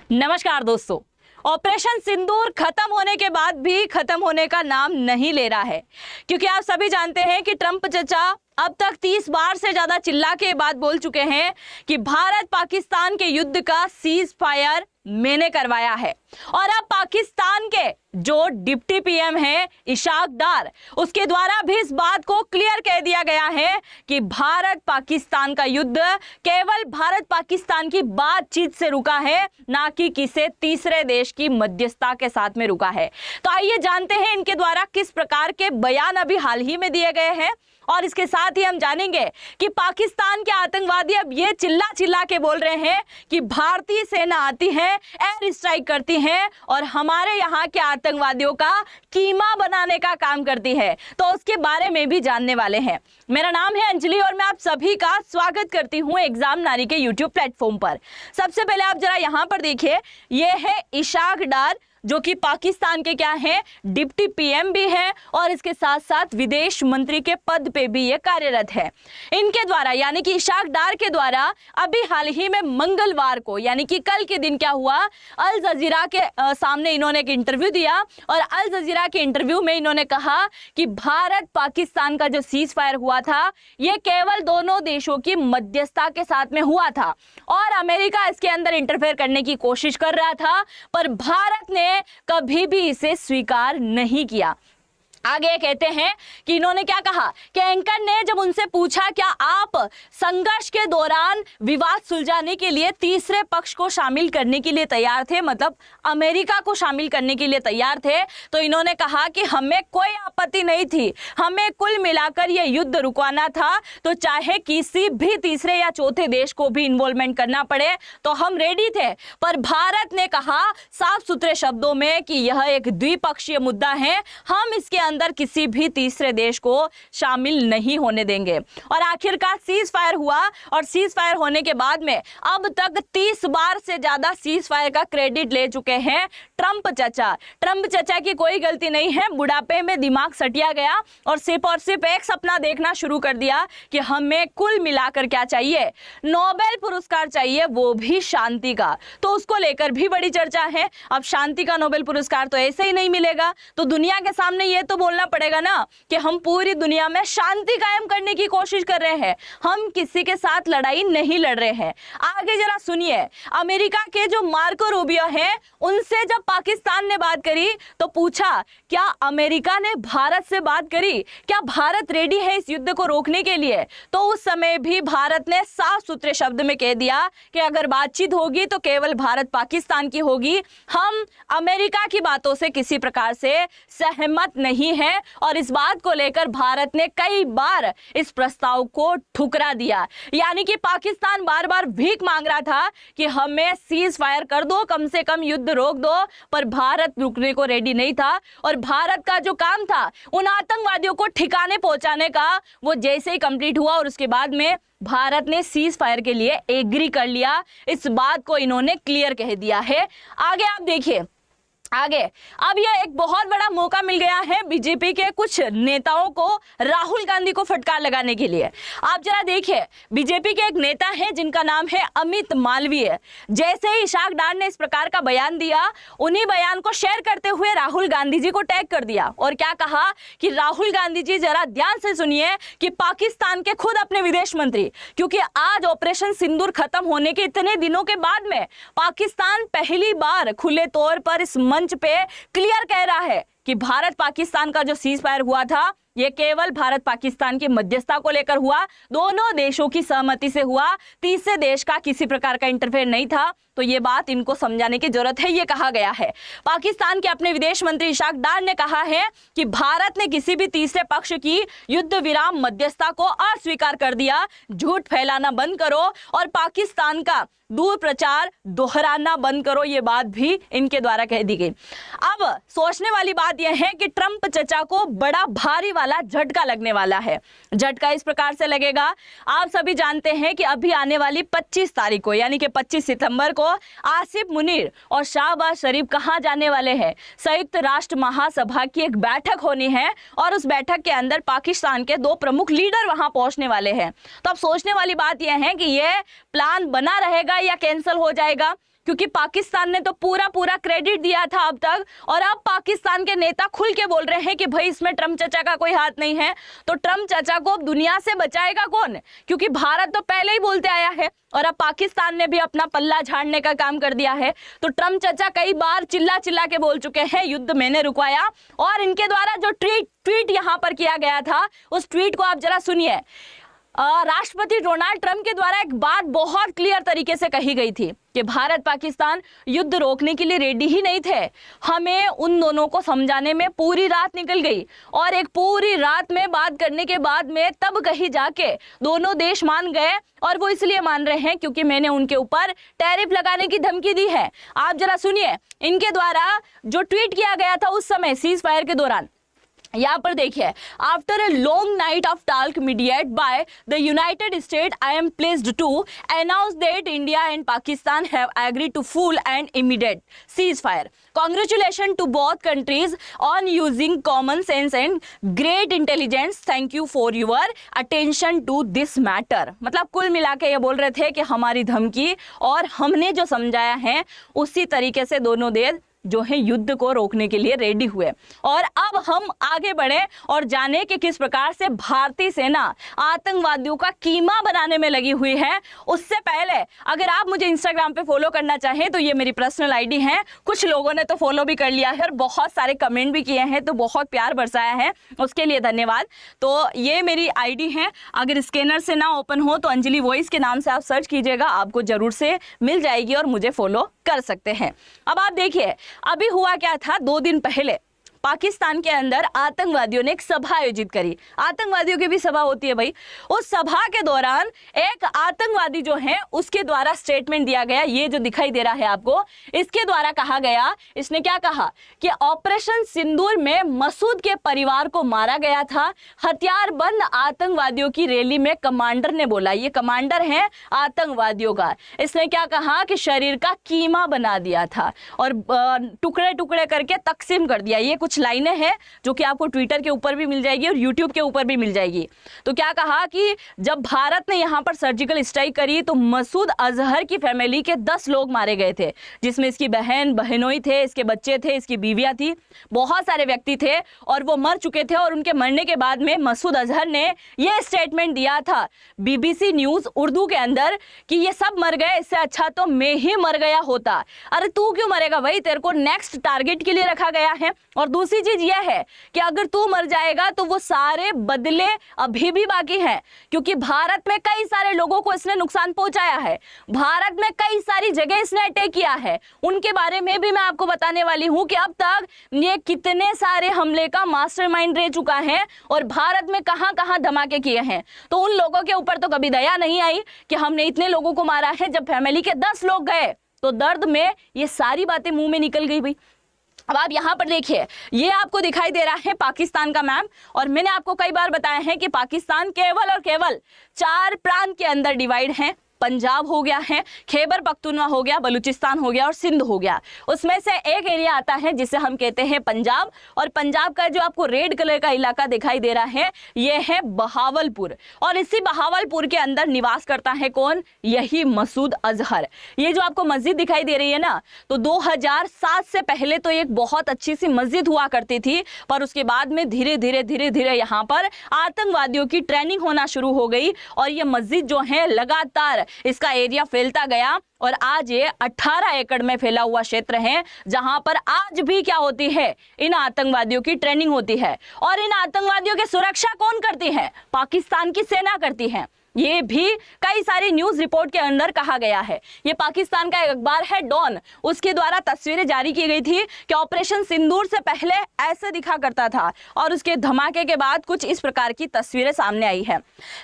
नमस्कार दोस्तों। ऑपरेशन सिंदूर खत्म होने के बाद भी खत्म होने का नाम नहीं ले रहा है, क्योंकि आप सभी जानते हैं कि ट्रंप चचा अब तक 30 बार से ज्यादा चिल्ला के बात बोल चुके हैं कि भारत पाकिस्तान के युद्ध का सीज फायर मैंने करवाया है। और अब पाकिस्तान के जो डिप्टी पीएम है इशाक डार, उसके द्वारा भी इस बात को क्लियर कह दिया गया है कि भारत पाकिस्तान का युद्ध केवल भारत पाकिस्तान की बातचीत से रुका है, ना कि किसी तीसरे देश की मध्यस्थता के साथ में रुका है। तो आइए जानते हैं इनके द्वारा किस प्रकार के बयान अभी हाल ही में दिए गए हैं, और इसके साथ ही हम जानेंगे कि पाकिस्तान के आतंकवादी अब ये चिल्ला के बोल रहे हैं कि भारतीय सेना आती है, एयर स्ट्राइक करती है और हमारे यहाँ के आतंकवादियों का कीमा बनाने का काम करती है। तो उसके बारे में भी जानने वाले हैं। मेरा नाम है अंजलि और मैं आप सभी का स्वागत करती हूँ एग्जाम नारी के यूट्यूब प्लेटफॉर्म पर। सबसे पहले आप जरा यहाँ पर देखिए, ये है इशाक डार, जो कि पाकिस्तान के क्या हैं, डिप्टी पीएम भी है और इसके साथ साथ विदेश मंत्री के पद पे भी ये कार्यरत है। इनके द्वारा यानी कि इशाक डार के द्वारा अभी हाल ही में मंगलवार को यानी कि कल के दिन क्या हुआ, अल जजीरा के सामने इन्होंने एक इंटरव्यू दिया और अल जजीरा के इंटरव्यू में इन्होंने कहा कि भारत पाकिस्तान का जो सीज फायर हुआ था ये केवल दोनों देशों की मध्यस्थता के साथ में हुआ था और अमेरिका इसके अंदर इंटरफेयर करने की कोशिश कर रहा था, पर भारत ने कभी भी इसे स्वीकार नहीं किया। आगे कहते हैं कि इन्होंने क्या कहा कि एंकर ने जब उनसे पूछा क्या आप संघर्ष के दौरान विवाद सुलझाने के लिए तीसरे पक्ष को शामिल करने के लिए तैयार थे, मतलब अमेरिका को शामिल करने के लिए तैयार थे, तो इन्होंने कहा कि हमें कोई आपत्ति नहीं थी, हमें कुल मिलाकर यह युद्ध रुकवाना था, तो चाहे किसी भी तीसरे या चौथे देश को भी इन्वॉल्वमेंट करना पड़े तो हम रेडी थे। पर भारत ने कहा साफ सुथरे शब्दों में कि यह एक द्विपक्षीय मुद्दा है, हम इसके अंदर किसी भी तीसरे देश को शामिल नहीं होने देंगे। और आखिरकार सीज फायर हुआ और सीज फायर होने के बाद में अब तक 30 बार से ज्यादा सीज फायर का क्रेडिट ले चुके हैं ट्रंप चचा। ट्रंप चचा की कोई गलती नहीं है, बुढ़ापे में दिमाग सटिया गया और सिर्फ एक सपना देखना शुरू कर दिया कि हमें कुल मिलाकर क्या चाहिए, नोबेल पुरस्कार चाहिए, वो भी शांति का। तो उसको लेकर भी बड़ी चर्चा है। अब शांति का नोबेल पुरस्कार तो ऐसे ही नहीं मिलेगा, तो दुनिया के सामने ये तो बोलना पड़ेगा ना कि हम पूरी दुनिया में शांति कायम करने की कोशिश कर रहे हैं, हम किसी के साथ लड़ाई नहीं लड़ रहे हैं। आगे जरा सुनिए, अमेरिका के जो मार्को रूबियो हैं उनसे जब पाकिस्तान ने बात करी तो पूछा क्या अमेरिका ने भारत से बात करी, क्या भारत रेडी है इस युद्ध को रोकने के लिए। तो उस समय भी भारत ने साफ सुथरे शब्द में कह दिया कि अगर बातचीत होगी तो केवल भारत पाकिस्तान की होगी, हम अमेरिका की बातों से किसी प्रकार से सहमत नहीं है। और इस बात को लेकर भारत ने कई बार इस प्रस्ताव को ठुकरा दिया, यानी कि पाकिस्तान बार बार भीख मांग रहा था कि हमें सीज फायर कर दो, कम से कम युद्ध रोक दो, पर भारत रुकने को रेडी नहीं था। और भारत का जो काम था उन आतंकवादियों को ठिकाने पहुंचाने का, वो जैसे ही कंप्लीट हुआ और उसके बाद में भारत ने सीज फायर के लिए एग्री कर लिया। इस बात को इन्होंने क्लियर कह दिया है। आगे आप देखिए, आगे अब यह एक बहुत बड़ा मौका मिल गया है बीजेपी के कुछ नेताओं को राहुल गांधी को फटकार लगाने के लिए। आप जरा देखिए, बीजेपी के एक नेता हैं जिनका नाम है अमित मालवीय। जैसे ही इशाक डार ने इस प्रकार का बयान दिया, उन्हीं बयान को शेयर करते हुए राहुल गांधी जी को टैग कर दिया और क्या कहा कि राहुल गांधी जी जरा ध्यान से सुनिए कि पाकिस्तान के खुद अपने विदेश मंत्री, क्योंकि आज ऑपरेशन सिंदूर खत्म होने के इतने दिनों के बाद में पाकिस्तान पहली बार खुले तौर पर इस मंच पे क्लियर कह रहा है कि भारत पाकिस्तान का जो सीज फायर हुआ था ये केवल भारत पाकिस्तान की मध्यस्थता को लेकर हुआ, दोनों देशों की सहमति से हुआ, तीसरे देश का किसी प्रकार का इंटरफेयर नहीं था। तो ये बात इनको समझाने की जरूरत है, ये कहा गया है। पाकिस्तान के अपने विदेश मंत्री इशाक डार ने कहा है कि भारत ने किसी भी तीसरे पक्ष की युद्ध विराम मध्यस्थता को अस्वीकार कर दिया, झूठ फैलाना बंद करो और पाकिस्तान का दूर प्रचार दोहराना बंद करो, ये बात भी इनके द्वारा कह दी गई। अब सोचने वाली बात यह है कि ट्रंप चचा को बड़ा भारी वाला झटका लगने वाला है। झटका इस प्रकार से लगेगा, आप सभी जानते हैं कि अभी आने वाली 25 तारीख को यानी कि 25 सितंबर को आसिफ मुनीर और शाहबाज शरीफ कहां जाने वाले हैं, संयुक्त राष्ट्र महासभा की एक बैठक होनी है और उस बैठक के अंदर पाकिस्तान के 2 प्रमुख लीडर वहां पहुंचने वाले हैं। तो अब सोचने वाली बात यह है कि यह प्लान बना रहेगा या कैंसिल हो जाएगा, क्योंकि पाकिस्तान ने तो पूरा पूरा क्रेडिट दिया था अब तक, और अब पाकिस्तान के नेता खुल के बोल रहे हैं कि भाई इसमें ट्रम्प चाचा का कोई हाथ नहीं है। तो ट्रम्प चाचा को अब दुनिया से बचाएगा कौन, क्योंकि भारत तो पहले ही बोलते आया है और अब पाकिस्तान ने भी अपना पल्ला झाड़ने का काम कर दिया है। तो ट्रम्प चाचा कई बार चिल्ला चिल्ला के बोल चुके हैं युद्ध मैंने रुकवाया, और इनके द्वारा जो ट्वीट यहां पर किया गया था उस ट्वीट को आप जरा सुनिए। राष्ट्रपति डोनाल्ड ट्रंप के द्वारा एक बात बहुत क्लियर तरीके से कही गई थी कि भारत पाकिस्तान युद्ध रोकने के लिए रेडी ही नहीं थे। हमें उन दोनों को समझाने में पूरी रात निकल गई, और एक पूरी रात में बात करने के बाद में तब कहीं जाके दोनों देश मान गए, और वो इसलिए मान रहे हैं क्योंकि मैंने उनके ऊपर टैरिफ लगाने की धमकी दी है। आप जरा सुनिए इनके द्वारा जो ट्वीट किया गया था उस समय सीज फायर के दौरान। यहाँ पर देखिए, after a long night of talk mediate by the United State I am pleased to announce that India and Pakistan have agreed to full and immediate cease fire. Congratulations to both countries on using common sense and great intelligence. Thank you for your attention to this matter. मतलब कुल मिला के ये बोल रहे थे कि हमारी धमकी और हमने जो समझाया है उसी तरीके से दोनों देश जो है युद्ध को रोकने के लिए रेडी हुए। और अब हम आगे बढ़े और जाने कि किस प्रकार से भारतीय सेना आतंकवादियों का कीमा बनाने में लगी हुई है। उससे पहले अगर आप मुझे इंस्टाग्राम पे फॉलो करना चाहें तो ये मेरी पर्सनल आईडी है। कुछ लोगों ने तो फॉलो भी कर लिया है और बहुत सारे कमेंट भी किए हैं, तो बहुत प्यार बरसाया है, उसके लिए धन्यवाद। तो ये मेरी आईडी है, अगर स्कैनर से ना ओपन हो तो अंजलि वॉइस के नाम से आप सर्च कीजिएगा, आपको जरूर से मिल जाएगी और मुझे फॉलो कर सकते हैं। अब आप देखिए अभी हुआ क्या था, 2 दिन पहले पाकिस्तान के अंदर आतंकवादियों ने एक सभा आयोजित करी। आतंकवादियों की भी सभा होती है भाई। उस सभा के दौरान एक आतंकवादी जो है उसके द्वारा स्टेटमेंट दिया गया, ये जो दिखाई दे रहा है आपको, इसके द्वारा कहा गया, इसने क्या कहा कि ऑपरेशन सिंदूर में मसूद के परिवार को मारा गया था। हथियारबंद आतंकवादियों की रैली में कमांडर ने बोला, ये कमांडर है आतंकवादियों का, इसने क्या कहा कि शरीर का कीमा बना दिया था और टुकड़े टुकड़े करके तकसीम कर दिया। ये कुछ लाइनें हैं जो कि आपको ट्विटर के ऊपर भी मिल जाएगी और यूट्यूब के ऊपर भी मिल जाएगी। तो क्या कहा कि जब भारत ने यहां पर सर्जिकल स्ट्राइक करी तो मसूद अजहर की फैमिली के 10 लोग मारे गए थे, जिसमें इसकी बहनोई थे, इसके बच्चे थे, इसकी बीवियां थी, बहुत सारे व्यक्ति थे और वो मर चुके थे। और उनके मरने के बाद में मसूद अजहर ने ये स्टेटमेंट दिया था BBC न्यूज उर्दू के अंदर कि ये सब मर गए, इससे अच्छा तो मैं ही मर गया होता। अरे तू क्यों मरेगा भाई, तेरे को नेक्स्ट टारगेट के लिए रखा गया है। और दूसरी चीज यह है कि अगर तू मर जाएगा तो वो सारे बदले अभी भी बाकी हैं, क्योंकि भारत में कई सारे लोगों को इसने नुकसान पहुंचाया है, भारत में कई सारी जगह इसने अटैक किया है, उनके बारे में भी मैं आपको बताने वाली हूं कि अब तक ये कितने सारे हमले का मास्टरमाइंड रह चुका है और भारत में कहां कहां धमाके किए हैं। तो उन लोगों के ऊपर तो कभी दया नहीं आई कि हमने इतने लोगों को मारा है। जब फैमिली के 10 लोग गए तो दर्द में ये सारी बातें मुंह में निकल गई भाई। अब आप यहाँ पर देखिए, ये आपको दिखाई दे रहा है पाकिस्तान का मैप, और मैंने आपको कई बार बताया है कि पाकिस्तान केवल और केवल 4 प्रांत के अंदर डिवाइड है। पंजाब हो गया है, खैबर पख्तूनवा हो गया, बलूचिस्तान हो गया और सिंध हो गया। उसमें से एक एरिया आता है जिसे हम कहते हैं पंजाब, और पंजाब का जो आपको रेड कलर का इलाका दिखाई दे रहा है ये है बहावलपुर, और इसी बहावलपुर के अंदर निवास करता है कौन, यही मसूद अजहर। ये जो आपको मस्जिद दिखाई दे रही है ना, तो 2007 से पहले तो एक बहुत अच्छी सी मस्जिद हुआ करती थी, पर उसके बाद में धीरे धीरे यहाँ पर आतंकवादियों की ट्रेनिंग होना शुरू हो गई और ये मस्जिद जो है लगातार इसका एरिया फैलता गया और आज ये 18 एकड़ में फैला हुआ क्षेत्र है, जहां पर आज भी क्या होती है, इन आतंकवादियों की ट्रेनिंग होती है। और इन आतंकवादियों की सुरक्षा कौन करती है, पाकिस्तान की सेना करती है। ये भी कई सारी न्यूज रिपोर्ट के अंदर कहा गया है। ये पाकिस्तान का एक अखबार है डॉन, उसके द्वारा तस्वीरें जारी की गई थी कि ऑपरेशन सिंदूर से पहले ऐसे दिखा करता था और उसके धमाके के बाद कुछ इस प्रकार की तस्वीरें सामने आई है।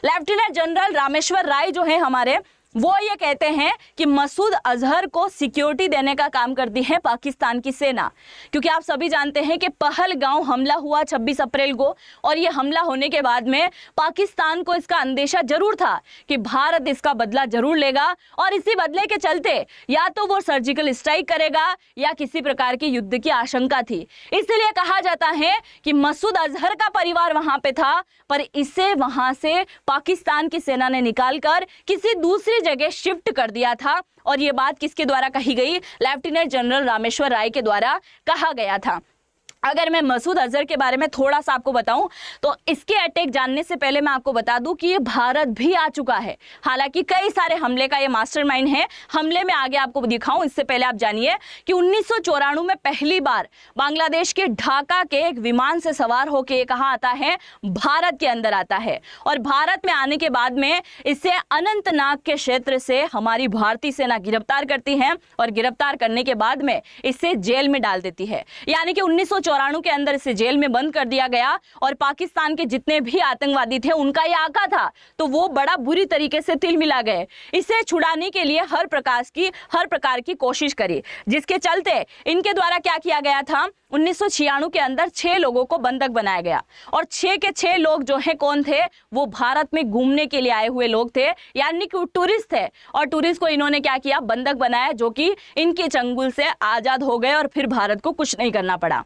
लेफ्टिनेंट जनरल रामेश्वर राय जो है हमारे, वो ये कहते हैं कि मसूद अजहर को सिक्योरिटी देने का काम करती है पाकिस्तान की सेना, क्योंकि आप सभी जानते हैं कि पहलगांव हमला हुआ 26 अप्रैल को, और ये हमला होने के बाद में पाकिस्तान को इसका अंदेशा जरूर था कि भारत इसका बदला जरूर लेगा, और इसी बदले के चलते या तो वो सर्जिकल स्ट्राइक करेगा या किसी प्रकार की युद्ध की आशंका थी। इसलिए कहा जाता है कि मसूद अजहर का परिवार वहां पे था, पर इसे वहां से पाकिस्तान की सेना ने निकालकर किसी दूसरी जगह शिफ्ट कर दिया था। और ये बात किसके द्वारा कही गई? लेफ्टिनेंट जनरल रामेश्वर राय के द्वारा कहा गया था। अगर मैं मसूद अजहर के बारे में थोड़ा सा आपको बताऊं तो इसके अटैक जानने से पहले मैं आपको बता दूं कि ये भारत भी आ चुका है। हालांकि कई सारे हमले का ये मास्टरमाइंड है। हमले में आगे आपको दिखाऊं इससे पहले आप जानिए कि 1994 में पहली बार बांग्लादेश के ढाका के एक विमान से सवार होकर कहाँ आता है? भारत के अंदर आता है। और भारत में आने के बाद में इसे अनंतनाग के क्षेत्र से हमारी भारतीय सेना गिरफ्तार करती है और गिरफ्तार करने के बाद में इसे जेल में डाल देती है। यानी कि 1994 के अंदर इसे जेल में बंद कर दिया गया और पाकिस्तान के जितने भी आतंकवादी थे उनका ये आका था, तो वो बड़ा बुरी तरीके से तिलमिला गए। इसे छुड़ाने के लिए हर प्रकार की कोशिश करी, जिसके चलते इनके द्वारा क्या किया गया था? 1996 के अंदर 6 लोगों को बंधक बनाया गया और 6 के 6 लोग जो है कौन थे? वो भारत में घूमने के लिए आए हुए लोग थे, यानी कि टूरिस्ट थे। और टूरिस्ट को इन्होंने क्या किया? बंधक बनाया, जो कि इनके चंगुल से आजाद हो गए और फिर भारत को कुछ नहीं करना पड़ा।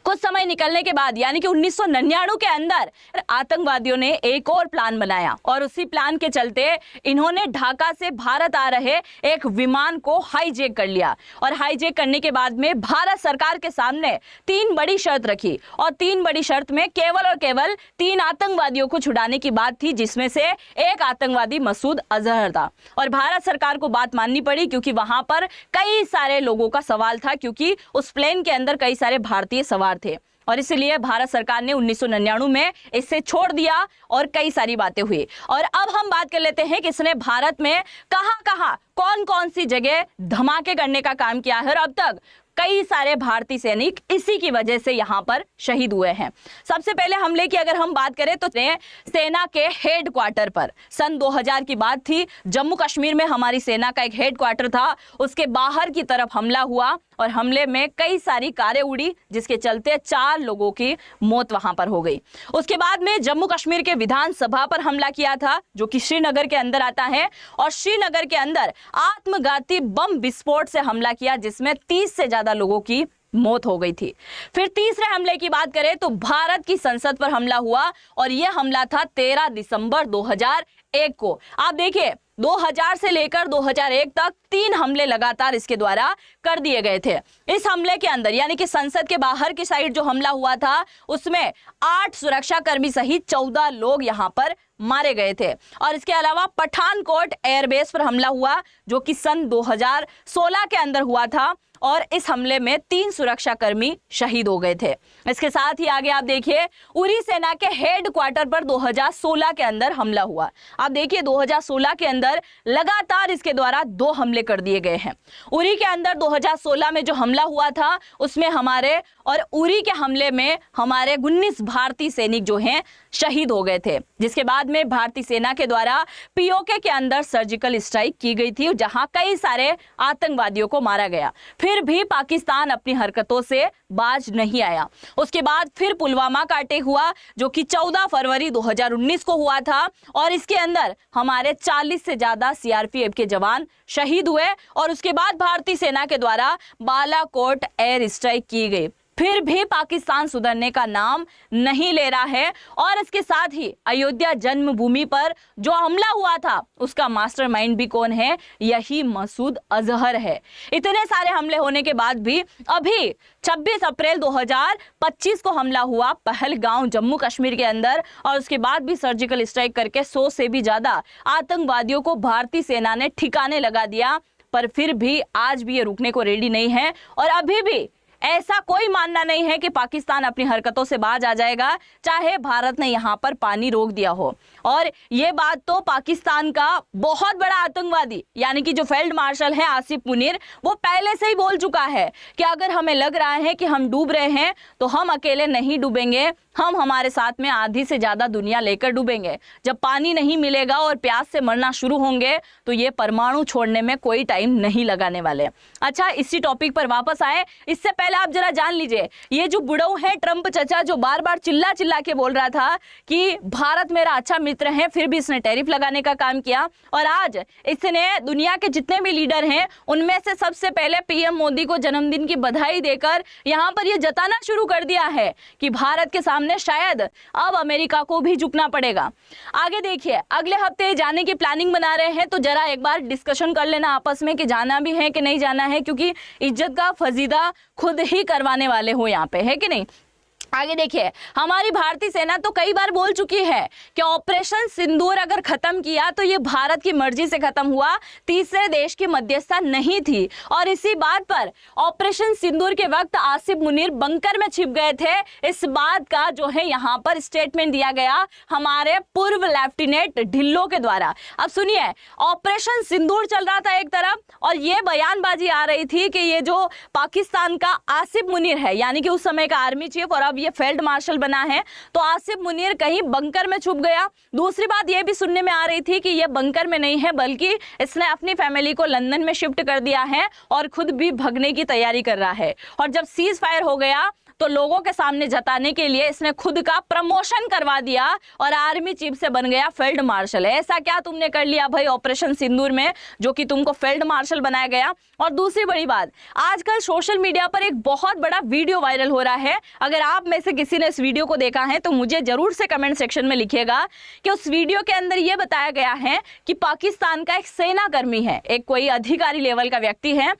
कुछ समय निकलने के बाद यानी कि 1999 के अंदर आतंकवादियों ने एक और प्लान बनाया और उसी प्लान के चलते इन्होंने ढाका से भारत आ रहे एक विमान को हाईजैक कर लिया। और हाईजैक करने के बाद में भारत सरकार के सामने 3 बड़ी शर्त रखी और 3 बड़ी शर्त में केवल और केवल 3 आतंकवादियों को छुड़ाने की बात थी, जिसमें से एक आतंकवादी मसूद अजहर था। और भारत सरकार को बात माननी पड़ी क्योंकि वहां पर कई सारे लोगों का सवाल था, क्योंकि उस प्लेन के अंदर कई सारे भारतीय सवार थे और इसलिए भारत सरकार ने 1999 में इसे छोड़ दिया और कई सारी बातें हुई। और अब हम बात कर लेते हैं कि इसने भारत में कहां-कहां कौन-कौन सी जगह धमाके करने का काम किया है और अब तक कई सारे भारतीय सैनिक इसी की वजह से यहाँ पर शहीद हुए हैं। सबसे पहले हमले की अगर हम बात करें तो सेना के हेडक्वार्टर पर सन 2000 की बात थी। जम्मू कश्मीर में हमारी सेना का एक हेडक्वार्टर था, उसके बाहर की तरफ हमला हुआ और हमले में कई सारी कारें उड़ी, जिसके चलते 4 लोगों की मौत वहां पर हो गई। उसके बाद में जम्मू कश्मीर के विधानसभा पर हमला किया था, जो कि श्रीनगर के अंदर आता है, और श्रीनगर के अंदर आत्मघाती बम विस्फोट से हमला किया, जिसमें 30 से ज्यादा लोगों की मौत हो गई थी। फिर तीसरे हमले की बात करें तो भारत की संसद पर हमला हुआ और यह हमला था 13 दिसंबर 2001 को। आप देखिए 2000 से लेकर 2001 तक 3 हमले लगातार इसके द्वारा कर दिए गए थे। इस हमले के अंदर यानी कि संसद के बाहर की साइड जो हमला हुआ था उसमें 8 सुरक्षाकर्मी सहित 14 लोग यहां पर मारे गए थे। और इसके अलावा पठानकोट एयरबेस पर हमला हुआ, जो कि सन 2016 के अंदर हुआ था और इस हमले में 3 सुरक्षाकर्मी शहीद हो गए थे। इसके साथ ही आगे आप देखिए उरी सेना के हेडक्वार्टर पर 2016 के अंदर हमला हुआ। आप देखिए 2016 के अंदर लगातार इसके द्वारा 2 हमले कर दिए गए हैं। उरी के अंदर 2016 में जो हमला हुआ था उसमें हमारे और उरी के हमले में हमारे 19 भारतीय सैनिक जो हैं शहीद हो गए थे, जिसके बाद में भारतीय सेना के द्वारा पीओके के अंदर सर्जिकल स्ट्राइक की गई थी, जहां कई सारे आतंकवादियों को मारा गया। फिर भी पाकिस्तान अपनी हरकतों से बाज नहीं आया। उसके बाद फिर पुलवामा का अटैक हुआ, जो कि 14 फरवरी 2019 को हुआ था और इसके अंदर हमारे 40 से ज्यादा सीआरपीएफ के जवान शहीद हुए और उसके बाद भारतीय सेना के द्वारा बालाकोट एयर स्ट्राइक की गई। फिर भी पाकिस्तान सुधरने का नाम नहीं ले रहा है और इसके साथ ही अयोध्या जन्मभूमि पर जो हमला हुआ था उसका मास्टरमाइंड भी कौन है? यही मसूद अजहर है। इतने सारे हमले होने के बाद भी अभी 26 अप्रैल 2025 को हमला हुआ पहलगांव जम्मू कश्मीर के अंदर और उसके बाद भी सर्जिकल स्ट्राइक करके 100 से भी ज्यादा आतंकवादियों को भारतीय सेना ने ठिकाने लगा दिया, पर फिर भी आज भी ये रुकने को रेडी नहीं है और अभी भी ऐसा कोई मानना नहीं है कि पाकिस्तान अपनी हरकतों से बाज आ जाएगा, चाहे भारत ने यहां पर पानी रोक दिया हो। और ये बात तो पाकिस्तान का बहुत बड़ा आतंकवादी यानी कि जो फील्ड मार्शल है आसिफ मुनीर, वो पहले से ही बोल चुका है कि अगर हमें लग रहा है कि हम डूब रहे हैं तो हम अकेले नहीं डूबेंगे, हम हमारे साथ में आधी से ज्यादा दुनिया लेकर डूबेंगे। जब पानी नहीं मिलेगा और प्यास से मरना शुरू होंगे तो ये परमाणु छोड़ने में कोई टाइम नहीं लगाने वाले। अच्छा, इसी टॉपिक पर वापस आए, इससे पहले आप जरा जान लीजिए ये जो बुढ़ऊ है ट्रंप चचा, जो बार बार चिल्ला चिल्ला के बोल रहा था कि भारत मेरा अच्छा मित्र मित्र हैं, फिर भी इसने टैरिफ लगाने का काम किया। और आज इसने दुनिया के जितने भी लीडर हैं उनमें से सबसे पहले पीएम मोदी को जन्मदिन की बधाई देकर यहां पर यह जताना शुरू कर दिया है कि भारत के सामने शायद अब अमेरिका को भी झुकना पड़ेगा। आगे देखिए, अगले हफ्ते जाने की प्लानिंग बना रहे हैं, तो जरा एक बार डिस्कशन कर लेना आपस में कि जाना भी है कि नहीं जाना है, क्योंकि इज्जत का फजीदा खुद ही करवाने वाले हो यहाँ पे, है कि नहीं। आगे देखिए, हमारी भारतीय सेना तो कई बार बोल चुकी है कि ऑपरेशन सिंदूर अगर खत्म किया तो ये भारत की मर्जी से खत्म हुआ, तीसरे देश की मध्यस्थता नहीं थी। और इसी बात पर ऑपरेशन सिंदूर के वक्त आसिफ मुनीर बंकर में छिप गए थे, इस बात का जो है यहाँ पर स्टेटमेंट दिया गया हमारे पूर्व लेफ्टिनेंट ढिल्लो के द्वारा। अब सुनिए, ऑपरेशन सिंदूर चल रहा था एक तरफ और ये बयानबाजी आ रही थी कि ये जो पाकिस्तान का आसिफ मुनीर है, यानी कि उस समय का आर्मी चीफ और अब ये फील्ड मार्शल बना है, तो आसिफ मुनीर कहीं बंकर में छुप गया। दूसरी बात ये भी सुनने में आ रही थी कि ये बंकर में नहीं है, बल्कि इसने अपनी फैमिली को लंदन में शिफ्ट कर दिया है और खुद भी भगने की तैयारी कर रहा है। और जब सीज फायर हो गया तो लोगों के सामने जताने के लिए इसने खुद का प्रमोशन करवा दिया और आर्मी चीफ से बन गया फील्ड मार्शल। ऐसा क्या तुमने कर लिया भाई ऑपरेशन सिंदूर में जो कि तुमको फील्ड मार्शल बनाया गया। और दूसरी बड़ी बात, आजकल सोशल मीडिया पर एक बहुत बड़ा वीडियो वायरल हो रहा है। अगर आप में से किसी ने इस वीडियो को देखा है तो मुझे जरूर से कमेंट सेक्शन में लिखिएगा कि उस वीडियो के अंदर यह बताया गया है कि पाकिस्तान का एक सेनाकर्मी है, एक कोई अधिकारी लेवल का व्यक्ति है,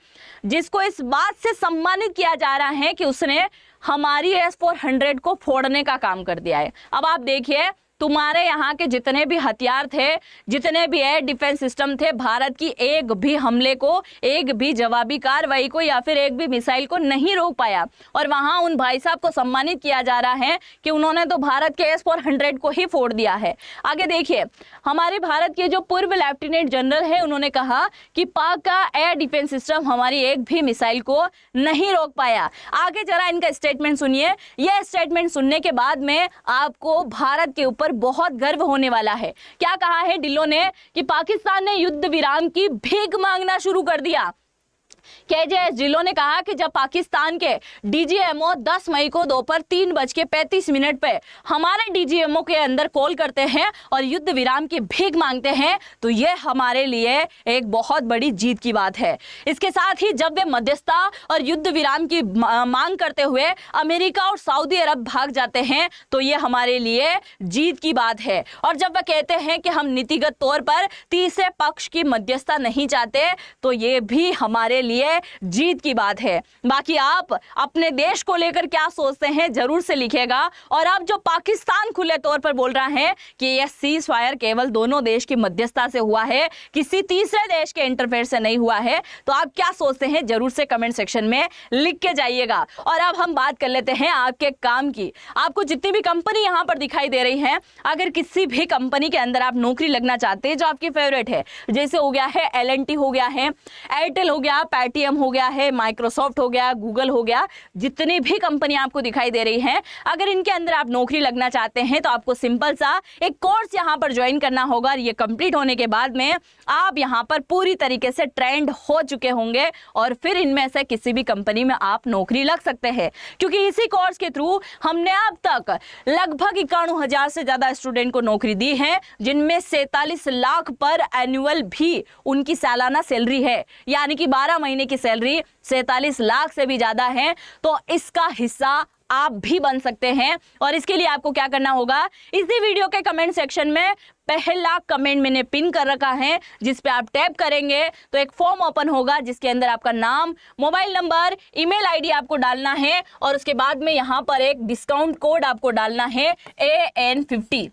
जिसको इस बात से सम्मानित किया जा रहा है कि उसने हमारी S-400 को फोड़ने का काम कर दिया है। अब आप देखिए, तुम्हारे यहाँ के जितने भी हथियार थे, जितने भी एयर डिफेंस सिस्टम थे, भारत की एक भी हमले को, एक भी जवाबी कार्रवाई को या फिर एक भी मिसाइल को नहीं रोक पाया। और वहाँ उन भाई साहब को सम्मानित किया जा रहा है कि उन्होंने तो भारत के S-400 को ही फोड़ दिया है। आगे देखिए, हमारे भारत के जो पूर्व लेफ्टिनेंट जनरल है उन्होंने कहा कि पाक का एयर डिफेंस सिस्टम हमारी एक भी मिसाइल को नहीं रोक पाया। आगे जरा इनका स्टेटमेंट सुनिए। यह स्टेटमेंट सुनने के बाद में आपको भारत के ऊपर बहुत गर्व होने वाला है। क्या कहा है ढिल्लो ने कि पाकिस्तान ने युद्ध विराम की भीख मांगना शुरू कर दिया। KJS ढिल्लो ने कहा कि जब पाकिस्तान के DGMO 10 मई को दोपहर 3:35 पे हमारे DGMO के अंदर कॉल करते हैं और युद्ध विराम की भीख मांगते हैं तो यह हमारे लिए एक बहुत बड़ी जीत की बात है। इसके साथ ही जब वे मध्यस्थता और युद्ध विराम की मांग करते हुए अमेरिका और सऊदी अरब भाग जाते हैं तो यह हमारे लिए जीत की बात है। और जब वे कहते हैं कि हम नीतिगत तौर पर तीसरे पक्ष की मध्यस्थता नहीं चाहते तो यह भी हमारे लिए जीत की बात है। बाकी आप अपने देश को लेकर क्या सोचते हैं जरूर से लिखिएगा। और अब जो पाकिस्तान खुले तौर पर बोल रहा है कि यह सीज फायर केवल दोनों देश की मध्यस्थता से हुआ है, किसी तीसरे देश के इंटरफेयर से नहीं हुआ है, तो आप क्या सोचते हैं जरूर से कमेंट सेक्शन में लिख के जाइएगा। और अब हम बात कर लेते हैं आपके काम की। आपको जितनी भी कंपनी यहां पर दिखाई दे रही है, अगर किसी भी कंपनी के अंदर आप नौकरी लगना चाहते हैं जो आपकी फेवरेट है, जैसे हो गया है L&T हो गया है, एयरटेल हो गया, पेटीएम हो गया है, माइक्रोसॉफ्ट हो गया, गूगल हो गया, जितनी भी कंपनी आपको दिखाई दे रही हैं, अगर इनके अंदर आप नौकरी लगना चाहते हैं तो आपको सिंपल सा एक कोर्स यहां पर ज्वाइन करना होगा। और ये कंप्लीट होने के बाद में आप यहां पर पूरी तरीके से ट्रेंड हो चुके होंगे और फिर इनमें से किसी भी कंपनी में आप नौकरी लग सकते हैं, क्योंकि इसी कोर्स के थ्रू हमने अब तक लगभग 91,000 से ज्यादा स्टूडेंट को नौकरी दी है, जिनमें 47 लाख पर एनुअल भी उनकी सालाना सैलरी है, यानी कि 12 महीने की सैलरी 47 लाख से भी ज्यादा है। तो इसका हिस्सा आप भी बन सकते हैं। और इसके लिए आपको क्या करना होगा, इसी वीडियो के कमेंट सेक्शन में पहला कमेंट मैंने पिन कर रखा है, जिस पे आप टैप करेंगे तो एक फॉर्म ओपन होगा जिसके अंदर आपका नाम, मोबाइल नंबर, ईमेल आईडी आपको डालना है और उसके बाद में यहाँ पर एक डिस्काउंट कोड आपको डालना है AN50,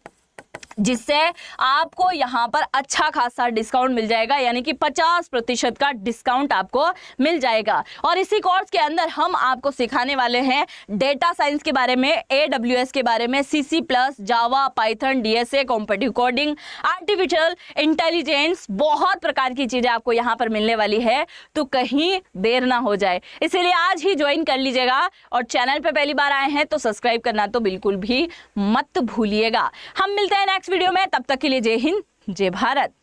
जिससे आपको यहाँ पर अच्छा खासा डिस्काउंट मिल जाएगा, यानी कि 50% का डिस्काउंट आपको मिल जाएगा। और इसी कोर्स के अंदर हम आपको सिखाने वाले हैं डेटा साइंस के बारे में, AWS के बारे में, CC+, Java, Python, DSA, competitive coding, artificial intelligence, बहुत प्रकार की चीजें आपको यहाँ पर मिलने वाली है। तो कहीं देर ना हो जाए, इसीलिए आज ही ज्वाइन कर लीजिएगा। और चैनल पे पहली बार आए हैं तो सब्सक्राइब करना तो बिल्कुल भी मत भूलिएगा। हम मिलते हैं नेक्स्ट वीडियो में, तब तक के लिए जय हिंद, जय भारत।